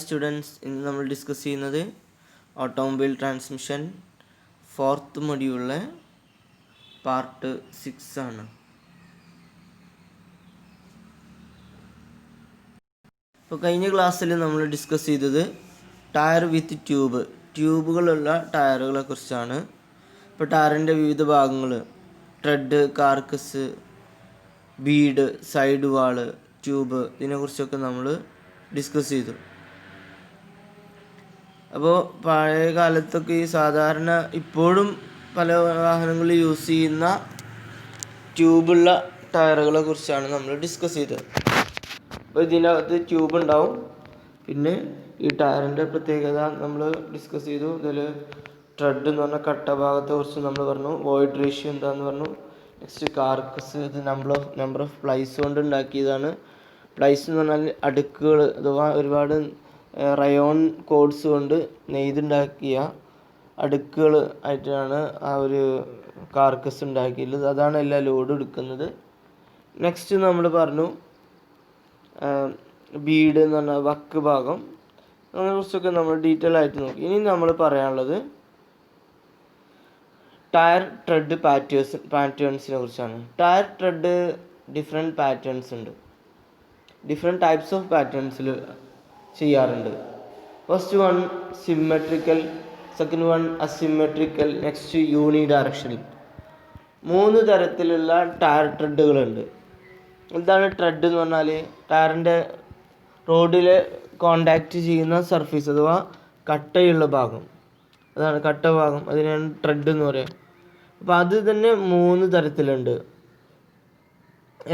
Students, ഇന്ന് നമ്മൾ discuss ചെയ്യുന്നത് ഓട്ടോമൊബൈൽ ട്രാൻസ്മിഷൻ 4th മൊഡ്യൂളിലെ പാർട്ട് 6 ആണ്. ഇപ്പോൾ കഴിഞ്ഞ ക്ലാസ്സിൽ നമ്മൾ ഡിസ്കസ് ചെയ്തത് ടയർ വിത്ത് ട്യൂബുകളുള്ള ടയറുകളെ കുറിച്ചാണ്. ഇപ്പോൾ ടയറിൻ്റെ വിവിധ ഭാഗങ്ങൾ, ട്രെഡ്, കാർക്കസ്, ബീഡ്, സൈഡ് വാള്, ട്യൂബ്, ഇതിനെക്കുറിച്ചൊക്കെ നമ്മൾ ഡിസ്കസ് ചെയ്തു. അപ്പോൾ പഴയ കാലത്തൊക്കെ ഈ സാധാരണ ഇപ്പോഴും പല വാഹനങ്ങളിൽ യൂസ് ചെയ്യുന്ന ട്യൂബുള്ള ടയറുകളെ കുറിച്ചാണ് നമ്മൾ ഡിസ്കസ് ചെയ്തത്. അപ്പോൾ ഇതിനകത്ത് ട്യൂബ് ഉണ്ടാവും. പിന്നെ ഈ ടയറിൻ്റെ പ്രത്യേകത നമ്മൾ ഡിസ്കസ് ചെയ്തു. ഇതിൽ ട്രെഡ് എന്ന് പറഞ്ഞാൽ കട്ട ഭാഗത്തെ കുറിച്ച് നമ്മൾ പറഞ്ഞു. വോയിഡ് റേഷ്യോ എന്താണെന്ന് പറഞ്ഞു. നെക്സ്റ്റ് കാർക്കസ്, ഇത് നമ്പർ ഓഫ് പ്ലൈസ് കൊണ്ട് ഉണ്ടാക്കിയതാണ്. പ്ലൈസ് എന്ന് പറഞ്ഞാൽ അടുക്കുകൾ അഥവാ ഒരുപാട് റയോൺ കോഡ്സ് കൊണ്ട് നെയ്തുണ്ടാക്കിയ അടുക്കുകൾ ആയിട്ടാണ് ആ ഒരു കാർക്കസ് ഉണ്ടാക്കിയിട്ടുള്ളത്. അതാണ് എല്ലാ ലോഡും എടുക്കുന്നത്. നെക്സ്റ്റ് നമ്മൾ പറഞ്ഞു ബീഡ് എന്ന് പറഞ്ഞാൽ വക്ക് ഭാഗം, അതിനെക്കുറിച്ചൊക്കെ നമ്മൾ ഡീറ്റെയിൽ ആയിട്ട് നോക്കി. ഇനി നമ്മൾ പറയാനുള്ളത് ടയർ ട്രെഡ് പാറ്റേൺസിനെ കുറിച്ചാണ്. ടയർ ട്രെഡ് ഡിഫറെൻറ്റ് പാറ്റേൺസ് ഉണ്ട്. ഡിഫറെൻറ്റ് ടൈപ്സ് ഓഫ് പാറ്റേൺസിൽ ചെയ്യാറുണ്ട്. First one symmetrical, second one asymmetrical, next unidirectional. 3 തരത്തിലുള്ള ടയർ ട്രെഡുകളുണ്ട്. എന്താണ് ട്രെഡ് എന്ന് പറഞ്ഞാൽ? ടയറിൻ്റെ റോഡിൽ കോണ്ടാക്റ്റ് ചെയ്യുന്ന സർഫേസ് അഥവാ കട്ടയുള്ള ഭാഗം, അതാണ് കട്ട ഭാഗം, അതിനാണ് ട്രെഡ് എന്ന് പറയുക. അപ്പോൾ അത് തന്നെ 3 തരത്തിലുണ്ട്.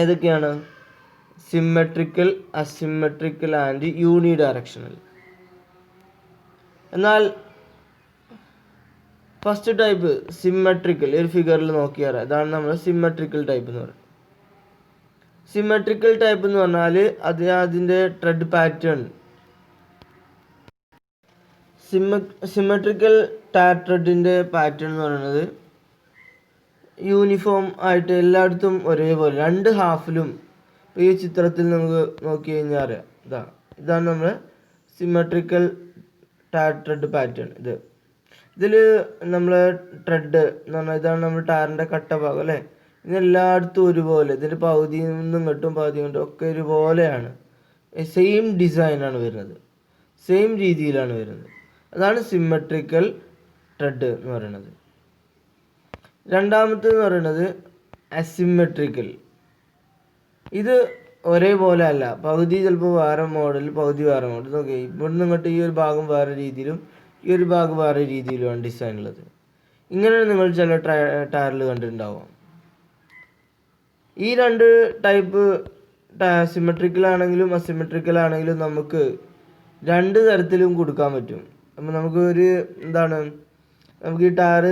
ഏതൊക്കെയാണ്? Symmetrical, asymmetrical and uni directional. എന്നാൽ ഫസ്റ്റ് ടൈപ്പ് സിമെട്രിക്കൽ, ഒരു ഫിഗറിൽ നോക്കിയാൽ അതാണ് നമ്മൾ സിമെട്രിക്കൽ ടൈപ്പ് എന്ന് പറയുന്നത്. സിമെട്രിക്കൽ ടൈപ്പ് എന്ന് പറഞ്ഞാൽ അതിൻ്റെ ട്രെഡ് പാറ്റേൺ, സിമെട്രിക്കൽ ടയർ ട്രെഡിൻ്റെ പാറ്റേൺ എന്ന് പറയുന്നത് യൂണിഫോം ആയിട്ട് എല്ലായിടത്തും ഒരേപോലെ 2 ഹാഫിലും. ഈ ചിത്രത്തിൽ നമുക്ക് നോക്കി കഴിഞ്ഞാൽ അറിയാം. ഇതാണ് നമ്മുടെ സിമെട്രിക്കൽ ടയർ ട്രെഡ് പാറ്റേൺ. ഇതിൽ നമ്മൾ ട്രെഡ് എന്ന് പറഞ്ഞാൽ ഇതാണ് നമ്മുടെ ടയറിൻ്റെ കട്ട ഭാഗം അല്ലേ. ഇതെല്ലായിടത്തും ഒരുപോലെ, ഇതിൻ്റെ പകുതി നിന്നും കെട്ടും പകുതി കൊണ്ടും ഒക്കെ ഒരുപോലെയാണ്. സെയിം ഡിസൈനാണ് വരുന്നത്, സെയിം രീതിയിലാണ് വരുന്നത്. അതാണ് സിമെട്രിക്കൽ ട്രെഡ് എന്ന് പറയുന്നത്. രണ്ടാമത്തേന്ന് പറയുന്നത് അസിമെട്രിക്കൽ. ഇത് ഒരേപോലെ അല്ല, പകുതി ചിലപ്പോൾ വേറെ മോഡൽ, പകുതി വേറെ മോഡൽ. നോക്കി ഇവിടുന്ന് ഇങ്ങോട്ട് ഈ ഒരു ഭാഗം വേറെ രീതിയിലും ഈ ഒരു ഭാഗം വേറെ രീതിയിലുമാണ് ഡിസൈൻ ഉള്ളത്. ഇങ്ങനെ നിങ്ങൾ ചില ടയറിൽ കണ്ടിട്ടുണ്ടാവാം. ഈ 2 ടൈപ്പ് സിമെട്രിക്കൽ ആണെങ്കിലും അസിമെട്രിക്കൽ ആണെങ്കിലും നമുക്ക് 2 തരത്തിലും കൊടുക്കാൻ പറ്റും. അപ്പം നമുക്ക് നമുക്ക് ഈ ടയർ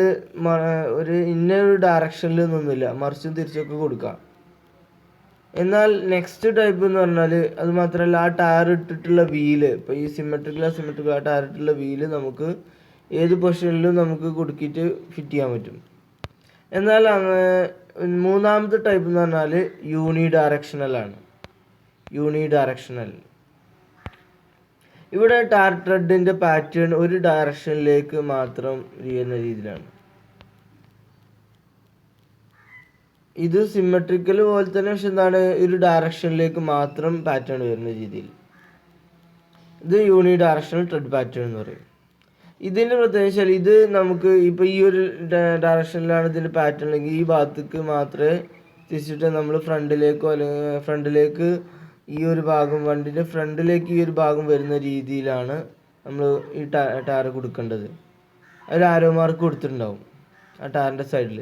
ഒരു ഇന്നൊരു ഡയറക്ഷനിൽ ഒന്നുമില്ല, മറിച്ചും തിരിച്ചൊക്കെ കൊടുക്കാം. എന്നാൽ നെക്സ്റ്റ് ടൈപ്പ് എന്ന് പറഞ്ഞാൽ അത് മാത്രമല്ല, ആ ടയർ ഇട്ടിട്ടുള്ള വീല്, ഇപ്പോൾ ഈ സിമെട്രിക്കൽ അസിമെട്രിക്കൽ ആ ടയർ ഇട്ടിട്ടുള്ള വീല് നമുക്ക് ഏത് പൊസിഷനിലും നമുക്ക് കൊടുക്കിയിട്ട് ഫിറ്റ് ചെയ്യാൻ പറ്റും. എന്നാൽ മൂന്നാമത്തെ ടൈപ്പ് എന്ന് പറഞ്ഞാൽ യൂണി ഡയറക്ഷണലാണ്. യൂണി ഡയറക്ഷണൽ, ഇവിടെ ടയർ ട്രെഡിൻ്റെ പാറ്റേൺ ഒരു ഡയറക്ഷനിലേക്ക് മാത്രം ചെയ്യുന്ന രീതിയിലാണ്. ഇത് സിമെട്രിക്കൽ പോലെ തന്നെ, പക്ഷെ ഒരു ഡയറക്ഷനിലേക്ക് മാത്രം പാറ്റേൺ വരുന്ന രീതിയിൽ. ഇത് യൂണി ഡയറക്ഷണൽ ട്രെഡ് പാറ്റേൺ എന്ന് പറയും. ഇതിൻ്റെ പ്രത്യേകത വെച്ചാൽ ഇത് നമുക്ക് ഇപ്പോൾ ഈ ഒരു ഡയറക്ഷനിലാണ് ഇതിൻ്റെ പാറ്റേൺ ഉണ്ടെങ്കിൽ ഈ ഭാഗത്തേക്ക് മാത്രമേ തിരിച്ചിട്ട് നമ്മൾ ഫ്രണ്ടിലേക്കോ അല്ലെങ്കിൽ ഫ്രണ്ടിലേക്ക് ഈ ഒരു ഭാഗം, വണ്ടിൻ്റെ ഫ്രണ്ടിലേക്ക് ഈ ഒരു ഭാഗം വരുന്ന രീതിയിലാണ് നമ്മൾ ഈ ടയർ കൊടുക്കേണ്ടത്. അതിൽ ആരോ മാർക്ക് കൊടുത്തിട്ടുണ്ടാവും ആ ടയറിൻ്റെ സൈഡിൽ.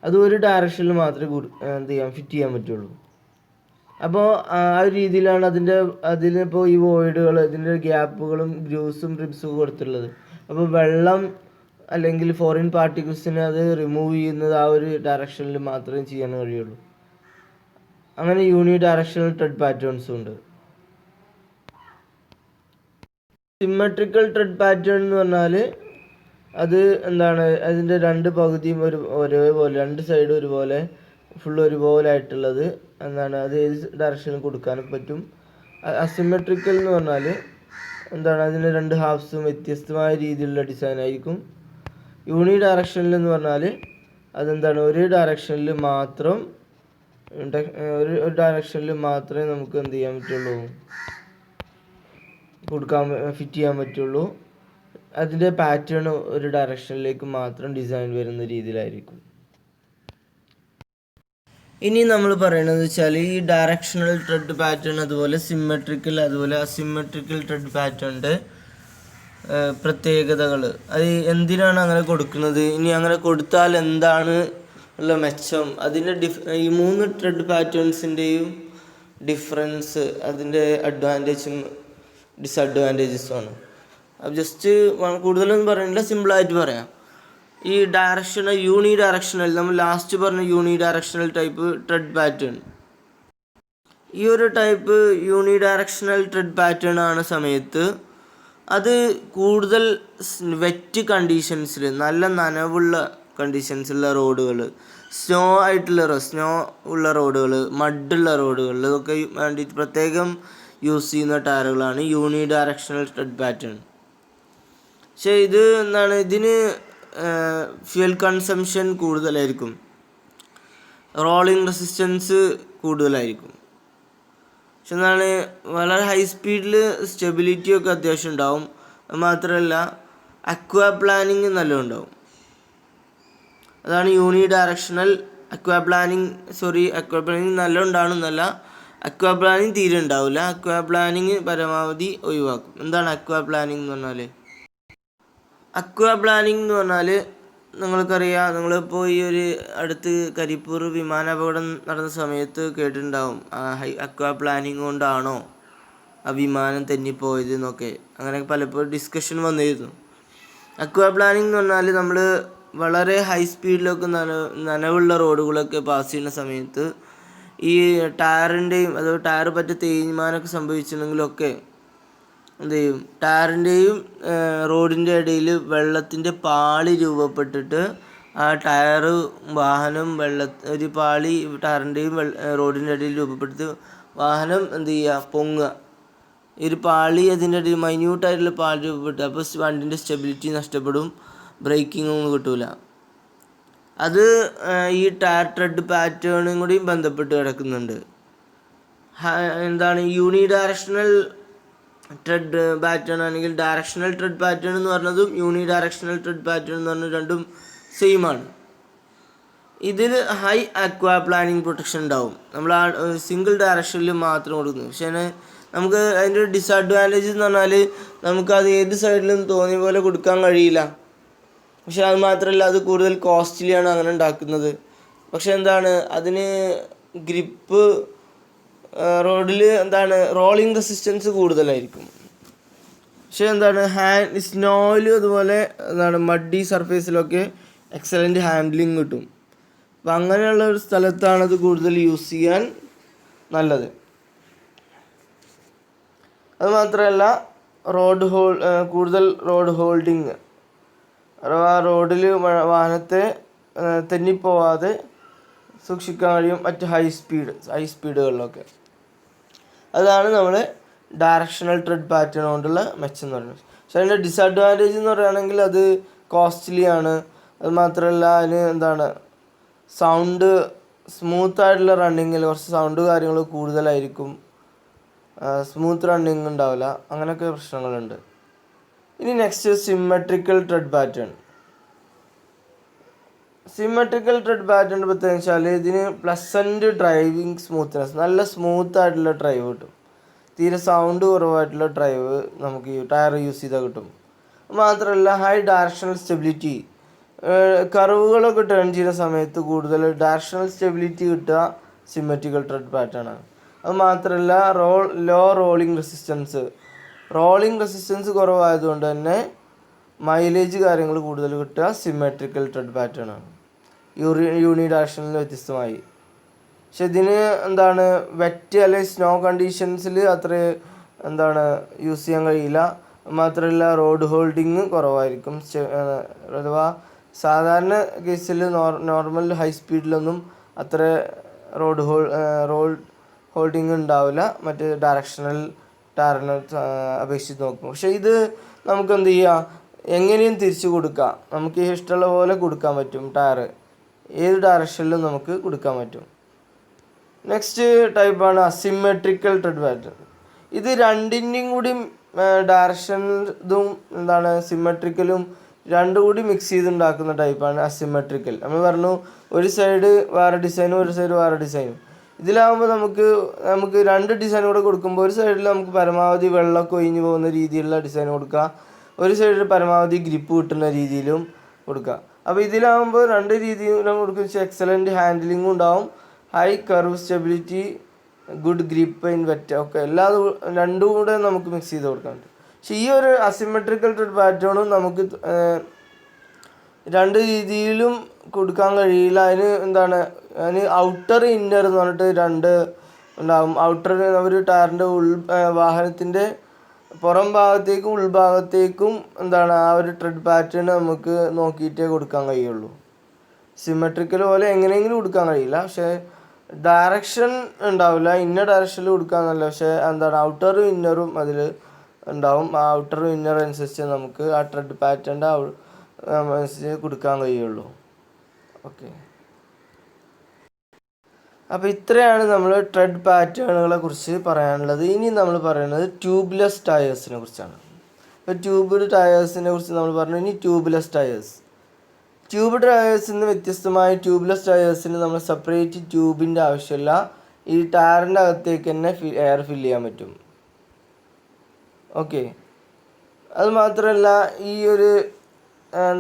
അത് ഒരു ഡയറക്ഷനിൽ മാത്രമേ ഫിറ്റ് ചെയ്യാൻ പറ്റുള്ളൂ. അപ്പോൾ ആ ഒരു രീതിയിലാണ് അതിലിപ്പോൾ ഈ വോയിഡുകൾ, ഇതിൻ്റെ ഗ്യാപ്പുകളും ഗ്രൂസും റിബ്സും കൊടുത്തിട്ടുള്ളത്. അപ്പോൾ വെള്ളം അല്ലെങ്കിൽ ഫോറിൻ പാർട്ടിക്കിൾസിനെ അത് റിമൂവ് ചെയ്യുന്നത് ആ ഒരു ഡയറക്ഷനിൽ മാത്രമേ ചെയ്യാൻ കഴിയുള്ളൂ. അങ്ങനെ യൂണി ഡയറക്ഷണൽ ട്രെഡ് പാറ്റേൺസും ഉണ്ട്. സിമെട്രിക്കൽ ട്രെഡ് പാറ്റേൺ എന്ന് പറഞ്ഞാൽ അത് അതിൻ്റെ 2 പകുതിയും ഒരേപോലെ, 2 സൈഡും ഒരുപോലെ, ഫുൾ ഒരുപോലെ ആയിട്ടുള്ളത് അത് ഏത് ഡയറക്ഷനിൽ കൊടുക്കാനും പറ്റും. അസിമെട്രിക്കൽ എന്ന് പറഞ്ഞാൽ അതിന് 2 ഹാഫ്സും വ്യത്യസ്തമായ രീതിയിലുള്ള ഡിസൈൻ ആയിരിക്കും. യൂണി ഡയറക്ഷനിൽ എന്ന് പറഞ്ഞാൽ ഒരു ഡയറക്ഷനിൽ മാത്രം ഒരു ഡയറക്ഷനിൽ മാത്രമേ നമുക്ക് എന്ത് ചെയ്യാൻ പറ്റുള്ളൂ, ഫിറ്റ് ചെയ്യാൻ പറ്റുള്ളൂ. അതിൻ്റെ പാറ്റേൺ ഒരു ഡയറക്ഷനിലേക്ക് മാത്രം ഡിസൈൻ വരുന്ന രീതിയിലായിരിക്കും. ഇനി നമ്മൾ പറയുന്നത് വെച്ചാൽ ഈ ഡയറക്ഷണൽ ത്രെഡ് പാറ്റേൺ അതുപോലെ സിമ്മെട്രിക്കൽ അതുപോലെ അസിമെട്രിക്കൽ ത്രെഡ് പാറ്റേണിൻ്റെ പ്രത്യേകതകൾ, അത് എന്തിനാണ് അങ്ങനെ കൊടുക്കുന്നത്, ഇനി അങ്ങനെ കൊടുത്താൽ എന്താണ് ഉള്ള മെച്ചം, അതിൻ്റെ ഈ 3 ത്രെഡ് പാറ്റേൺസിൻ്റെയും ഡിഫറൻസ്, അതിൻ്റെ അഡ്വാൻറ്റേജും ഡിസഡ്വാൻറ്റേജസുമാണ്. അപ്പോൾ ജസ്റ്റ് കൂടുതലൊന്നും പറയുന്നില്ല, സിമ്പിളായിട്ട് പറയാം. ഈ യൂണി ഡയറക്ഷണൽ, നമ്മൾ ലാസ്റ്റ് പറഞ്ഞ യൂണി ഡയറക്ഷണൽ ടൈപ്പ് ത്രെഡ് പാറ്റേൺ, ഈ ഒരു ടൈപ്പ് യൂണി ഡയറക്ഷണൽ ത്രെഡ് പാറ്റേൺ ആണ് സമയത്ത് അത് കൂടുതൽ വെറ്റ് കണ്ടീഷൻസിൽ, നല്ല നനവുള്ള കണ്ടീഷൻസുള്ള റോഡുകൾ, സ്നോ ഉള്ള റോഡുകൾ, മഡുള്ള റോഡുകൾ, ഇതൊക്കെ വേണ്ടിയിട്ട് പ്രത്യേകം യൂസ് ചെയ്യുന്ന ടയറുകളാണ് യൂണി ഡയറക്ഷണൽ ത്രെഡ് പാറ്റേൺ. പക്ഷേ ഇതിന് ഫ്യൂൽ കൺസംഷൻ കൂടുതലായിരിക്കും, റോളിംഗ് റെസിസ്റ്റൻസ് കൂടുതലായിരിക്കും. പക്ഷെ വളരെ ഹൈ സ്പീഡിൽ സ്റ്റെബിലിറ്റിയൊക്കെ അത്യാവശ്യം ഉണ്ടാവും. മാത്രമല്ല അക്വാ പ്ലാനിങ് നല്ല ഉണ്ടാവും. അതാണ് യൂണി ഡയറക്ഷണൽ. അക്വാ പ്ലാനിങ് നല്ല ഉണ്ടാവണമെന്നല്ല, അക്വാ പ്ലാനിങ് തീരെ ഉണ്ടാവില്ല. അക്വാ പ്ലാനിങ് പരമാവധി ഒഴിവാക്കും. എന്താണ് അക്വാ പ്ലാനിങ് എന്ന് പറഞ്ഞാൽ? നിങ്ങൾക്കറിയാം, നിങ്ങളിപ്പോൾ ഈ ഒരു അടുത്ത് കരിപ്പൂർ വിമാനാപകടം നടന്ന സമയത്ത് കേട്ടിട്ടുണ്ടാവും, അക്വാ പ്ലാനിങ് കൊണ്ടാണോ ആ വിമാനം തെന്നിപ്പോയത് എന്നൊക്കെ. അങ്ങനെ പലപ്പോഴും ഡിസ്കഷൻ വന്നിരുന്നു. അക്വാ പ്ലാനിങ് എന്ന് പറഞ്ഞാൽ നമ്മൾ വളരെ ഹൈ സ്പീഡിലൊക്കെ നനവുള്ള റോഡുകളൊക്കെ പാസ് ചെയ്യുന്ന സമയത്ത് ഈ ടയറിൻ്റെയും ടയർ പറ്റി തേയ്മാനമൊക്കെ സംഭവിച്ചിട്ടുണ്ടെങ്കിലൊക്കെ എന്ത് ചെയ്യും, ടയറിൻ്റെയും റോഡിൻ്റെ ഇടയിൽ വെള്ളത്തിൻ്റെ പാളി രൂപപ്പെട്ടിട്ട് ആ വാഹനം ഒരു പാളി ടയറിൻ്റെയും റോഡിൻ്റെ ഇടയിൽ രൂപപ്പെട്ടിട്ട് വാഹനം എന്ത് ചെയ്യുക, പൊങ്ങുക. ഈ ഒരു പാളി അതിൻ്റെ ഇടയിൽ മൈന്യൂട്ടായിട്ടുള്ള പാളി രൂപപ്പെട്ട്, അപ്പോൾ വണ്ടിൻ്റെ സ്റ്റെബിലിറ്റി നഷ്ടപ്പെടും, ബ്രേക്കിംഗ് ഒന്നും കിട്ടില്ല. അത് ഈ ടയർ ത്രെഡ് പാറ്റേണും കൂടിയും ബന്ധപ്പെട്ട് കിടക്കുന്നുണ്ട്. യൂണി ഡയറക്ഷണൽ ത്രെഡ് പാറ്റേൺ ആണെങ്കിൽ ഡയറക്ഷണൽ ത്രെഡ് പാറ്റേൺ എന്ന് പറഞ്ഞതും യൂണി ഡയറക്ഷണൽ ത്രെഡ് പാറ്റേൺ എന്ന് പറഞ്ഞത് രണ്ടും സെയിം ആണ്. ഇതിൽ ഹൈ അക്വാ പ്ലാനിങ് പ്രൊട്ടക്ഷൻ ഉണ്ടാവും, നമ്മൾ ആ സിംഗിൾ ഡയറക്ഷനിൽ മാത്രം കൊടുക്കുന്നു. പക്ഷേ നമുക്ക് അതിൻ്റെ ഒരു ഡിസഡ്വാൻറ്റേജ് എന്ന് പറഞ്ഞാൽ നമുക്കത് ഏത് സൈഡിലും തോന്നിയ പോലെ കൊടുക്കാൻ കഴിയില്ല. പക്ഷെ അത് മാത്രമല്ല, അത് കൂടുതൽ കോസ്റ്റ്ലിയാണ് അങ്ങനെ ഉണ്ടാക്കുന്നത്. പക്ഷെ അതിന് ഗ്രിപ്പ് റോഡിൽ റോളിംഗ് റെസിസ്റ്റൻസ് കൂടുതലായിരിക്കും. പക്ഷേ സ്നോയിലും അതുപോലെ മഡി സർഫേസിലൊക്കെ എക്സലൻ്റ് ഹാൻഡ്ലിങ് കിട്ടും. അപ്പം അങ്ങനെയുള്ള ഒരു സ്ഥലത്താണത് കൂടുതൽ യൂസ് ചെയ്യാൻ നല്ലത്. അതുമാത്രമല്ല കൂടുതൽ റോഡ് ഹോൾഡിങ്, അഥവാ റോഡിൽ വാഹനത്തെ തെന്നിപ്പോവാതെ സൂക്ഷിക്കാൻ കഴിയും മറ്റ് ഹൈ സ്പീഡുകളിലൊക്കെ. അതാണ് നമ്മൾ ഡയറക്ഷണൽ ത്രെഡ് പാറ്റേൺ കൊണ്ടുള്ള മെച്ചം എന്ന് പറയുന്നത്. പക്ഷേ അതിൻ്റെ ഡിസഡ്വാൻറ്റേജ് എന്ന് പറയുകയാണെങ്കിൽ അത് കോസ്റ്റ്ലി ആണ്. അത് മാത്രമല്ല അതിന് സൗണ്ട്, സ്മൂത്തായിട്ടുള്ള റണ്ണിങ്ങിൽ കുറച്ച് സൗണ്ട് കാര്യങ്ങൾ കൂടുതലായിരിക്കും, സ്മൂത്ത് റണ്ണിങ് ഉണ്ടാവില്ല, അങ്ങനെയൊക്കെ പ്രശ്നങ്ങളുണ്ട്. ഇനി next symmetrical thread pattern. Symmetrical thread pattern പ്രത്യേകം വെച്ചാൽ ഇതിന് പ്ലസൻറ്റ് ഡ്രൈവിങ് സ്മൂത്ത്നെസ്, നല്ല സ്മൂത്തായിട്ടുള്ള ഡ്രൈവ് കിട്ടും. തീരെ സൗണ്ട് കുറവായിട്ടുള്ള ഡ്രൈവ് നമുക്ക് ഈ ടയർ യൂസ് ചെയ്താൽ കിട്ടും. മാത്രമല്ല ഹൈ ഡയറക്ഷണൽ സ്റ്റെബിലിറ്റി, കർവുകളൊക്കെ ടേൺ ചെയ്യുന്ന സമയത്ത് കൂടുതൽ ഡയറക്ഷണൽ സ്റ്റെബിലിറ്റി കിട്ടുക സിമ്മെട്രിക്കൽ ത്രെഡ് പാറ്റേൺ ആണ്. അത് മാത്രമല്ല ലോ റോളിംഗ് റെസിസ്റ്റൻസ് കുറവായതുകൊണ്ട് തന്നെ മൈലേജ് കാര്യങ്ങൾ കൂടുതൽ കിട്ടുക സിമ്മെട്രിക്കൽ ത്രെഡ് പാറ്റേൺ ആണ്, യൂണി ഡയറക്ഷനിൽ വ്യത്യസ്തമായി. പക്ഷെ ഇതിന് വെറ്റ് അല്ലെങ്കിൽ സ്നോ കണ്ടീഷൻസിൽ അത്ര യൂസ് ചെയ്യാൻ കഴിയില്ല. മാത്രമല്ല റോഡ് ഹോൾഡിങ് കുറവായിരിക്കും. അഥവാ സാധാരണ കേസിൽ നോർമൽ ഹൈ സ്പീഡിലൊന്നും അത്ര റോഡ് ഹോൾഡിങ് ഉണ്ടാവില്ല മറ്റ് ഡയറക്ഷണൽ ടയറിനെ അപേക്ഷിച്ച് നോക്കും. പക്ഷേ ഇത് നമുക്ക് എന്ത് ചെയ്യാം, എങ്ങനെയും തിരിച്ചു കൊടുക്കാം. നമുക്ക് ഇഷ്ടമുള്ള പോലെ കൊടുക്കാൻ പറ്റും. ടയർ ഏത് ഡയറക്ഷനിലും നമുക്ക് കൊടുക്കാൻ പറ്റും. നെക്സ്റ്റ് ടൈപ്പാണ് അസിമെട്രിക്കൽ ട്രെഡ് പാറ്റേൺ. ഇത് രണ്ടിൻ്റെയും കൂടി ഡയറക്ഷൻ ഇതും എന്താണ് സിമെട്രിക്കലും രണ്ടും കൂടി മിക്സ് ചെയ്തുണ്ടാക്കുന്ന ടൈപ്പാണ് അസിമെട്രിക്കൽ. നമ്മൾ പറഞ്ഞു ഒരു സൈഡ് വേറെ ഡിസൈനും ഒരു സൈഡ് വേറെ ഡിസൈനും. ഇതിലാകുമ്പോൾ നമുക്ക് രണ്ട് ഡിസൈൻ കൂടെ കൊടുക്കുമ്പോൾ ഒരു സൈഡിൽ നമുക്ക് പരമാവധി വെള്ളമൊക്കെ ഒഴിഞ്ഞു പോകുന്ന രീതിയിലുള്ള ഡിസൈൻ കൊടുക്കുക, ഒരു സൈഡിൽ പരമാവധി ഗ്രിപ്പ് കിട്ടുന്ന രീതിയിലും കൊടുക്കുക. അപ്പോൾ ഇതിലാകുമ്പോൾ രണ്ട് രീതിയിലും കൊടുക്കുക. എക്സലൻറ്റ് ഹാൻഡിലിങ്ങും ഉണ്ടാവും, high curve stability, good grip in wet, ഒക്കെ രണ്ടും കൂടെ നമുക്ക് മിക്സ് ചെയ്ത് കൊടുക്കാൻ പറ്റും. പക്ഷേ ഈ ഒരു അസിമെട്രിക്കൽ ട്രെഡ് പാറ്റേണും നമുക്ക് രണ്ട് രീതിയിലും കൊടുക്കാൻ കഴിയില്ല. അതിന് ഔട്ടർ ഇന്നർ എന്ന് പറഞ്ഞിട്ട് രണ്ട് ഉണ്ടാകും. ഔട്ടർ ഒരു ടയറിൻ്റെ വാഹനത്തിൻ്റെ പുറം ഭാഗത്തേക്കും ഉൾഭാഗത്തേക്കും ആ ഒരു ട്രെഡ് പാറ്റേൺ നമുക്ക് നോക്കിയിട്ടേ കൊടുക്കാൻ കഴിയുള്ളൂ. സിമെട്രിക്കൽ പോലെ എങ്ങനെയെങ്കിലും കൊടുക്കാൻ കഴിയില്ല, പക്ഷേ ഡയറക്ഷൻ ഉണ്ടാവില്ല. ഇന്ന ഡയറക്ഷനിൽ കൊടുക്കാമെന്നല്ല, പക്ഷേ ഔട്ടറും ഇന്നറും അതിൽ ഉണ്ടാവും. ആ ഔട്ടറും ഇന്നറും അനുസരിച്ച് നമുക്ക് ആ ട്രെഡ് പാറ്റേണിൻ്റെ അനുസരിച്ച് കൊടുക്കാൻ കഴിയുള്ളൂ. ഓക്കെ, അപ്പോൾ ഇത്രയാണ് നമ്മൾ ട്രെഡ് പാറ്റേണുകളെ കുറിച്ച് പറയാനുള്ളത്. ഇനി നമ്മൾ പറയുന്നത് ട്യൂബ്ലെസ് ടയേഴ്സിനെ കുറിച്ചാണ്. ഇപ്പോൾ ട്യൂബ്ഡ് ടയേഴ്സിനെ കുറിച്ച് നമ്മൾ പറഞ്ഞു. ഇനി ട്യൂബ്ലെസ് ടയേഴ്സ്. ട്യൂബ്ഡ് ടയേഴ്സിൽ നിന്ന് വ്യത്യസ്തമായി ട്യൂബ്ലെസ് ടയേഴ്സിന് നമ്മൾ സെപ്പറേറ്റ് ട്യൂബിൻ്റെ ആവശ്യമില്ല. ഈ ടയറിൻ്റെ അകത്തേക്ക് തന്നെ എയർ ഫില്ല് ചെയ്യാൻ പറ്റും. ഓക്കെ, അത് മാത്രമല്ല ഈ ഒരു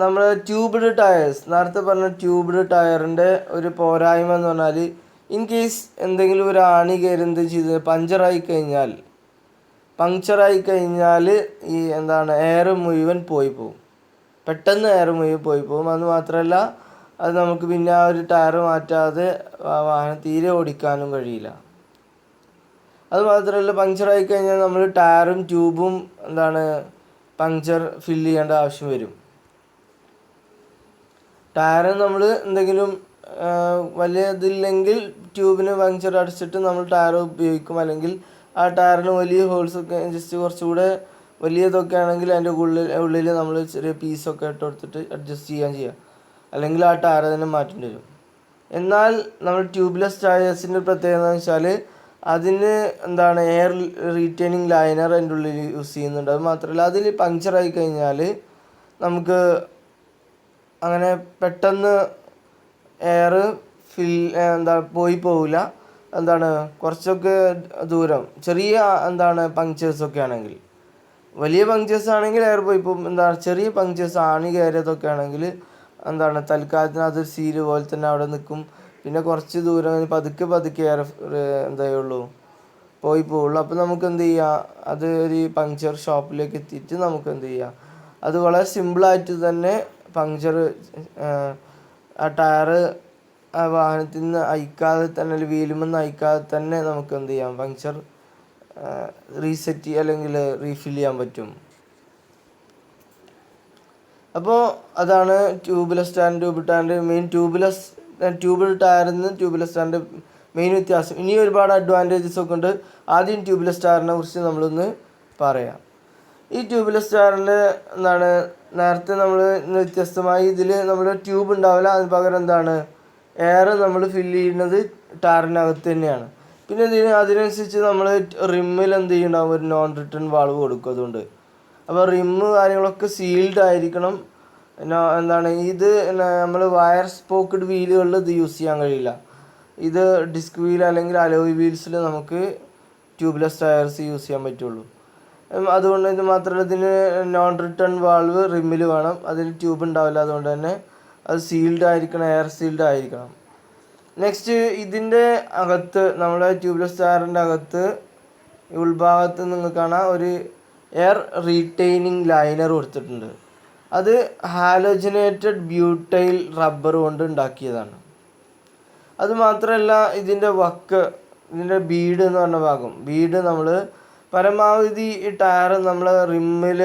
നമ്മൾ ട്യൂബ്ഡ് ടയേഴ്സ്, നേരത്തെ പറഞ്ഞ ട്യൂബ്ഡ് ടയറിൻ്റെ ഒരു പോരായ്മ എന്ന് പറഞ്ഞാൽ ഇൻ കേസ് എന്തെങ്കിലും ഒരു ആണി കയറി എന്ത് ചെയ്ത് പഞ്ചറായി കഴിഞ്ഞാൽ ഈ എയർ മുഴുവൻ പോയി പോകും. പെട്ടെന്ന് എയർ മുഴുവൻ പോയി പോകും. അത് മാത്രമല്ല അത് നമുക്ക് പിന്നെ ആ ഒരു ടയർ മാറ്റാതെ വാഹനം തീരെ ഓടിക്കാനും കഴിയില്ല. അത് മാത്രമല്ല പഞ്ചറായി കഴിഞ്ഞാൽ നമ്മൾ ടയറും ട്യൂബും പഞ്ചർ ഫില്ല് ചെയ്യേണ്ട ആവശ്യം വരും. ടയർ നമ്മൾ എന്തെങ്കിലും വലിയ ഇതില്ലെങ്കിൽ ട്യൂബിന് പഞ്ചർ അടിച്ചിട്ട് നമ്മൾ ടയർ ഉപയോഗിക്കും. അല്ലെങ്കിൽ ആ ടയറിന് വലിയ ഹോൾസൊക്കെ ജസ്റ്റ് കുറച്ചുകൂടെ വലിയതൊക്കെ ആണെങ്കിൽ അതിൻ്റെ ഉള്ളിൽ നമ്മൾ ചെറിയ പീസൊക്കെ ഇട്ട് കൊടുത്തിട്ട് അഡ്ജസ്റ്റ് ചെയ്യാം. അല്ലെങ്കിൽ ആ ടയർ തന്നെ മാറ്റേണ്ടി വരും. എന്നാൽ നമ്മൾ ട്യൂബ്ലെസ് ടയേഴ്സിൻ്റെ പ്രത്യേകത എന്ന് വെച്ചാൽ അതിന് എയർ റീറ്റെയിനിങ് ലൈനർ അതിൻ്റെ ഉള്ളിൽ യൂസ് ചെയ്യുന്നുണ്ട്. അത് മാത്രമല്ല അതിൽ പഞ്ചറായി കഴിഞ്ഞാൽ നമുക്ക് അങ്ങനെ പെട്ടെന്ന് എയർ പോയി പോവില്ല. കുറച്ചൊക്കെ ദൂരം ചെറിയ പങ്ക്ചേഴ്സൊക്കെ ആണെങ്കിൽ, വലിയ പങ്ക്ചേഴ്സ് ആണെങ്കിൽ എയർ പോയി പോകും. ചെറിയ പങ്ക്ചേഴ്സ് ആണി കയറിയതൊക്കെ ആണെങ്കിൽ തൽക്കാലത്തിന് അത് സീല് പോലെ തന്നെ അവിടെ നിൽക്കും. പിന്നെ കുറച്ച് ദൂരം പതുക്കെ എയർ പോയി പോവുള്ളൂ. അപ്പോൾ നമുക്ക് എന്ത് ചെയ്യാം, അത് ഒരു പങ്ക്ചർ ഷോപ്പിലേക്ക് എത്തിയിട്ട് നമുക്ക് എന്ത് ചെയ്യാം, അത് വളരെ സിമ്പിളായിട്ട് തന്നെ പങ്ക്ചർ ആ ടയർ ആ വാഹനത്തിൽ നിന്ന് അയക്കാതെ തന്നെ, അല്ലെങ്കിൽ വീലുമെന്ന് അയക്കാതെ തന്നെ നമുക്ക് എന്ത് ചെയ്യാം, പങ്ക്ചർ റീസെറ്റ് അല്ലെങ്കിൽ റീഫിൽ ചെയ്യാൻ പറ്റും. അപ്പോൾ അതാണ് ട്യൂബ്ലെസ് ആൻഡ് ട്യൂബ് ടയറിൻ്റെ മെയിൻ. ട്യൂബിൾ ടയറിൽ നിന്ന് ട്യൂബ്ലെസ് ടയറിൻ്റെ മെയിൻ വ്യത്യാസം. ഇനി ഒരുപാട് അഡ്വാൻറ്റേജസ് ഒക്കെ ഉണ്ട്. ആദ്യം ട്യൂബ്ലെസ് ടയറിനെ കുറിച്ച് നമ്മളൊന്ന് പറയാം. ഈ ട്യൂബ്ലെസ് ടയറിൻ്റെ നേരത്തെ നമ്മൾ വ്യത്യസ്തമായി ഇതിൽ നമ്മൾ ട്യൂബ് ഉണ്ടാവില്ല. അതിന് പകരം എയർ നമ്മൾ ഫില്ല് ചെയ്യുന്നത് ടയറിനകത്ത് തന്നെയാണ്. പിന്നെ അതിനനുസരിച്ച് നമ്മൾ റിമ്മിൽ എന്ത് ചെയ്യുന്നുണ്ടാവും, ഒരു നോൺ റിട്ടേൺ വാൾവ് കൊടുക്കും. അതുകൊണ്ട് അപ്പോൾ റിമ്മ് കാര്യങ്ങളൊക്കെ സീൽഡ് ആയിരിക്കണം. ഇത് നമ്മൾ വയർ സ്പോക്കഡ് വീലുകളിൽ ഇത് യൂസ് ചെയ്യാൻ കഴിയില്ല. ഇത് ഡിസ്ക് വീൽ അല്ലെങ്കിൽ അലോയ് വീൽസിൽ നമുക്ക് ട്യൂബ്ലെസ് ടയേഴ്സ് യൂസ് ചെയ്യാൻ പറ്റുള്ളൂ. അതുകൊണ്ട് ഇത് മാത്രമല്ല ഇതിന് നോൺ റിട്ടേൺ വാൾവ് റിമ്മിൽ വേണം. അതിൽ ട്യൂബ് ഉണ്ടാവില്ല. അതുകൊണ്ട് തന്നെ അത് സീൽഡ് ആയിരിക്കണം, എയർ സീൽഡ് ആയിരിക്കണം. നെക്സ്റ്റ് ഇതിൻ്റെ അകത്ത്, നമ്മുടെ ട്യൂബ്ലെസ് ടയറിൻ്റെ അകത്ത് ഉൾഭാഗത്ത് നിങ്ങൾക്ക് കാണാം ഒരു എയർ റീറ്റെയിനിങ് ലൈനർ കൊടുത്തിട്ടുണ്ട്. അത് ഹാലോജനേറ്റഡ് ബ്യൂട്ടൈൽ റബ്ബർ കൊണ്ട് ഉണ്ടാക്കിയതാണ്. അതുമാത്രമല്ല ഇതിൻ്റെ ബീഡ് എന്ന് പറഞ്ഞ ഭാഗം, നമ്മൾ പരമാവധി ഈ ടയർ നമ്മൾ റിമ്മിൽ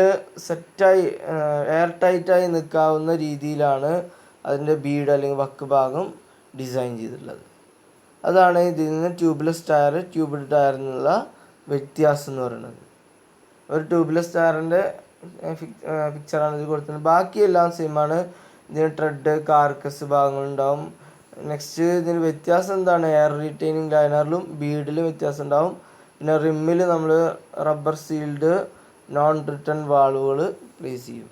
സെറ്റായി എയർ ടൈറ്റായി നിൽക്കാവുന്ന രീതിയിലാണ് അതിൻ്റെ ബീഡ് അല്ലെങ്കിൽ വക്ക് ഭാഗം ഡിസൈൻ ചെയ്തിട്ടുള്ളത്. അതാണ് ഇതിൽ നിന്ന് ട്യൂബ്ലെസ് ടയർ ട്യൂബ്ഡ് ടയറിൽ നിന്നുള്ള വ്യത്യാസം എന്ന് പറയുന്നത്. ഒരു ട്യൂബ്ലെസ് ടയറിൻ്റെ പിക്ചറാണ് ഇത് കൊടുത്തത്. ബാക്കി എല്ലാം സെയിമാണ്. ഇതിന് ട്രെഡ്, കാർക്കസ് ഭാഗങ്ങളുണ്ടാവും. നെക്സ്റ്റ് ഇതിന് വ്യത്യാസം എന്താണ്? എയർ റീറ്റെയിനിങ് ലൈനറിലും ബീഡിലും വ്യത്യാസം ഉണ്ടാവും. പിന്നെ റിമ്മിൽ നമ്മൾ റബ്ബർ സീൽഡ് നോൺ റിട്ടേൺ വാൾവുകൾ പ്ലേസ് ചെയ്യും.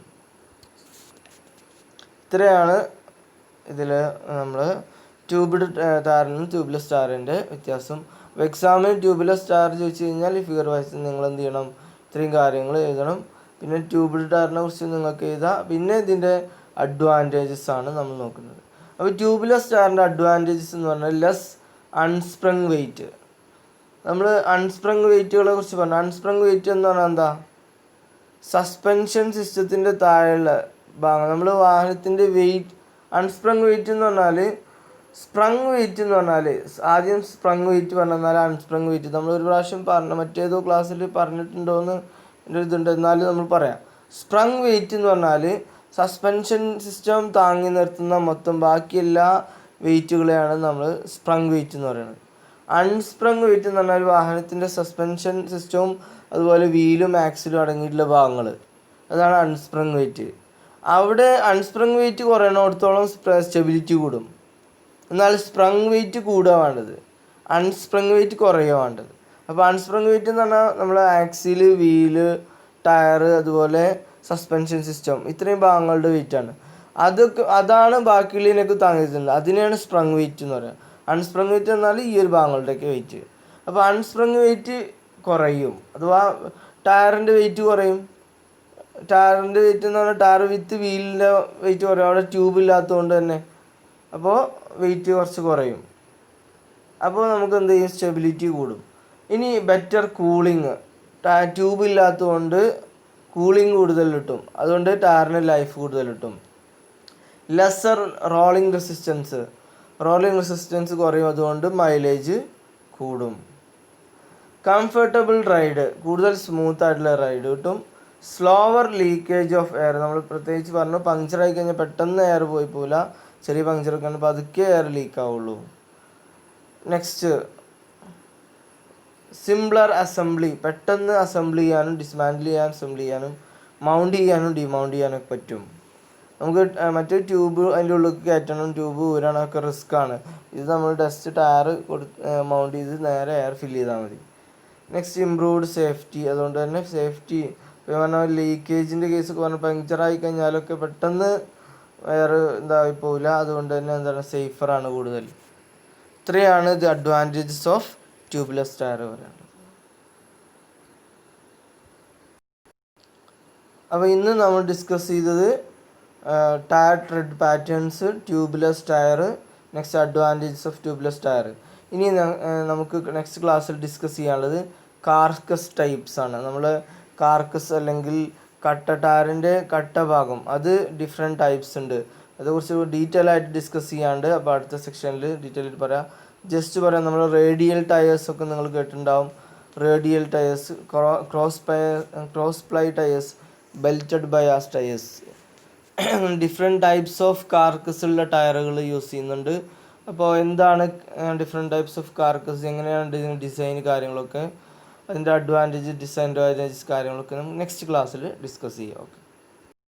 ഇത്രയാണ് ഇതിൽ നമ്മൾ ട്യൂബ്ഡ് ടയറിനും ട്യൂബ്ലെസ് ടയറിൻ്റെ വ്യത്യാസം. അപ്പോൾ എക്സാമിന് ട്യൂബ്ലെസ് ടയർ ചോദിച്ചു കഴിഞ്ഞാൽ ഈ ഫിഗർ വൈസ് നിങ്ങൾ എന്ത് ചെയ്യണം? ഇത്രയും കാര്യങ്ങൾ എഴുതണം. പിന്നെ ട്യൂബ്ഡ് ടയറിനെ കുറിച്ച് നിങ്ങൾക്ക് എഴുതാം. പിന്നെ ഇതിൻ്റെ അഡ്വാൻറ്റേജസ് ആണ് നമ്മൾ നോക്കുന്നത്. അപ്പോൾ ട്യൂബ്ലെസ് ടയറിൻ്റെ അഡ്വാൻറ്റേജസ് എന്ന് പറഞ്ഞാൽ ലെസ് അൺസ്പ്രങ് വെയിറ്റ്. നമ്മൾ അൺസ്പ്രങ് വെയിറ്റുകളെ കുറിച്ച് പറഞ്ഞു. അൺസ്പ്രങ് വെയിറ്റ് എന്ന് പറഞ്ഞാൽ എന്താ? സസ്പെൻഷൻ സിസ്റ്റത്തിൻ്റെ താഴെയുള്ള ഭാഗം. നമ്മൾ വാഹനത്തിൻ്റെ വെയിറ്റ്, അൺസ്പ്രങ് വെയിറ്റ് എന്ന് പറഞ്ഞാൽ, സ്പ്രങ് വെയിറ്റ് എന്ന് പറഞ്ഞാൽ, ആദ്യം സ്പ്രങ് വെയിറ്റ് പറഞ്ഞാൽ അൺസ്പ്രങ് വെയിറ്റ് നമ്മൾ ഒരു പ്രാവശ്യം മറ്റേതോ ക്ലാസ്സിൽ പറഞ്ഞിട്ടുണ്ടോ എന്ന് എൻ്റെ ഇതുണ്ട്, എന്നാലും നമ്മൾ പറയാം. സ്പ്രങ് വെയിറ്റ് എന്ന് പറഞ്ഞാൽ സസ്പെൻഷൻ സിസ്റ്റം താങ്ങി നിർത്തുന്ന മൊത്തം ബാക്കി എല്ലാ വെയിറ്റുകളെയാണ് നമ്മൾ സ്പ്രങ് വെയിറ്റ് എന്ന് പറയുന്നത്. അൺസ്പ്രങ് വെയിറ്റ് എന്ന് പറഞ്ഞാൽ വാഹനത്തിൻ്റെ സസ്പെൻഷൻ സിസ്റ്റവും അതുപോലെ വീലും ആക്സിലും അടങ്ങിയിട്ടുള്ള ഭാഗങ്ങൾ, അതാണ് അൺസ്പ്രങ് വെയിറ്റ്. അവിടെ അൺസ്പ്രങ് വെയിറ്റ് കുറയണോടത്തോളം സ്റ്റെബിലിറ്റി കൂടും. എന്നാൽ സ്പ്രങ് വെയിറ്റ് കൂടുക വേണ്ടത്, അൺസ്പ്രങ് വെയിറ്റ് കുറയുക വേണ്ടത്. അപ്പോൾ അൺസ്പ്രങ് വെയിറ്റ് എന്ന് പറഞ്ഞാൽ നമ്മൾ ആക്സിൽ, വീല്, ടയർ, അതുപോലെ സസ്പെൻഷൻ സിസ്റ്റം, ഇത്രയും ഭാഗങ്ങളുടെ വെയിറ്റാണ്. അതാണ് ബാക്കിയുള്ളതിനൊക്കെ താങ്ങിയിരുന്നത്. അതിനെയാണ് സ്പ്രങ് വെയിറ്റ് എന്ന് പറയുക. അൺസ്പ്രങ് വെയിറ്റ് എന്നാൽ ഈ ഒരു ഭാഗങ്ങളുടെയൊക്കെ വെയിറ്റ്. അപ്പോൾ അൺസ്പ്രങ് വെയിറ്റ് കുറയും, അഥവാ ടയറിൻ്റെ വെയിറ്റ് കുറയും. ടയറിൻ്റെ വെയിറ്റ് എന്ന് പറഞ്ഞാൽ ടയർ വിത്ത് വീലിൻ്റെ വെയിറ്റ് കുറയും, അവിടെ ട്യൂബ് ഇല്ലാത്തതുകൊണ്ട് തന്നെ. അപ്പോൾ വെയിറ്റ് കുറച്ച് കുറയും. അപ്പോൾ നമുക്ക് എന്ത് ചെയ്യും? സ്റ്റെബിലിറ്റി കൂടും. ഇനി ബെറ്റർ കൂളിങ്, ട്യൂബ് ഇല്ലാത്തതുകൊണ്ട് കൂളിങ് കൂടുതൽ കിട്ടും, അതുകൊണ്ട് ടയറിന് ലൈഫ് കൂടുതൽ കിട്ടും. ലെസ്സർ റോളിംഗ് റെസിസ്റ്റൻസ് കുറയും, അതുകൊണ്ട് മൈലേജ് കൂടും. കംഫർട്ടബിൾ റൈഡ്, കൂടുതൽ സ്മൂത്ത് ആയിട്ടുള്ള റൈഡ് കിട്ടും. സ്ലോവർ ലീക്കേജ് ഓഫ് എയർ, നമ്മൾ പ്രത്യേകിച്ച് പറഞ്ഞു, പങ്ക്ചർ ആയി കഴിഞ്ഞാൽ പെട്ടെന്ന് എയർ പോയി പോകില്ല, ചെറിയ പങ്ക്ചറൊക്കെ ആണ്, പതുക്കെ എയർ ലീക്ക് ആവുള്ളൂ. നെക്സ്റ്റ് സിംപ്ലർ അസംബ്ലി, പെട്ടെന്ന് അസംബിൾ ചെയ്യാനും ഡിസ്മാൻഡിൽ ചെയ്യാനും അസംബിൾ ചെയ്യാനും മൗണ്ട് ചെയ്യാനും ഡിമൗണ്ട് ചെയ്യാനൊക്കെ പറ്റും. നമുക്ക് മറ്റേ ട്യൂബ് അതിൻ്റെ ഉള്ളിൽ കയറ്റണം, ട്യൂബ് ഊരാനൊക്കെ റിസ്ക് ആണ്. ഇത് നമ്മൾ ജസ്റ്റ് ടയർ മൗണ്ട് ചെയ്ത് നേരെ എയർ ഫില്ല് ചെയ്താൽ മതി. നെക്സ്റ്റ് ഇംപ്രൂവ്ഡ് സേഫ്റ്റി, അതുകൊണ്ട് തന്നെ സേഫ്റ്റി ഇപ്പോൾ പറഞ്ഞാൽ ലീക്കേജിൻ്റെ കേസൊക്കെ പറഞ്ഞാൽ പങ്ക്ചറായി കഴിഞ്ഞാലൊക്കെ പെട്ടെന്ന് എയർ ഇതായി പോവില്ല, അതുകൊണ്ട് തന്നെ എന്താണ് സേഫറാണ് കൂടുതൽ. ഇത്രയാണ് the advantages of tubeless tyre പറയുന്നത്. അപ്പോൾ ഇന്ന് നമ്മൾ ഡിസ്കസ് ചെയ്തത് tyre tread patterns, tubeless tyre, next advantages of tubeless tyre. ഇനി നമുക്ക് നെക്സ്റ്റ് ക്ലാസ്സിൽ ഡിസ്കസ് ചെയ്യാനുള്ളത് കാർക്കസ് ടൈപ്സ് ആണ്. നമ്മൾ കാർക്കസ് അല്ലെങ്കിൽ ടയറിൻ്റെ കട്ട ഭാഗം, അത് ഡിഫറെൻറ്റ് ടൈപ്സ് ഉണ്ട്. അതേക്കുറിച്ച് ഡീറ്റെയിൽ ആയിട്ട് ഡിസ്കസ് ചെയ്യാണ്ട്, അപ്പോൾ അടുത്ത സെക്ഷനിൽ ഡീറ്റെയിൽ ആയിട്ട് പറയാം. ജസ്റ്റ് പറയാം, നമ്മൾ റേഡിയൽ ടയേഴ്സൊക്കെ നിങ്ങൾ കേട്ടിട്ടുണ്ടാവും. Radial tyres, cross ply tyres, belted bias tyres, different types of carcass ഉള്ള ടയറുകൾ യൂസ് ചെയ്യുന്നുണ്ട്. അപ്പോൾ എന്താണ് ഡിഫറെൻറ്റ് ടൈപ്സ് ഓഫ് കാർക്കസ്, എങ്ങനെയാണ് ഇതിന് ഡിസൈൻ കാര്യങ്ങളൊക്കെ, അതിൻ്റെ ഡിസൈൻ അഡ്വാൻറ്റേജസ് കാര്യങ്ങളൊക്കെ നമുക്ക് നെക്സ്റ്റ് ക്ലാസ്സിൽ ഡിസ്കസ് ചെയ്യാം. ഓക്കെ.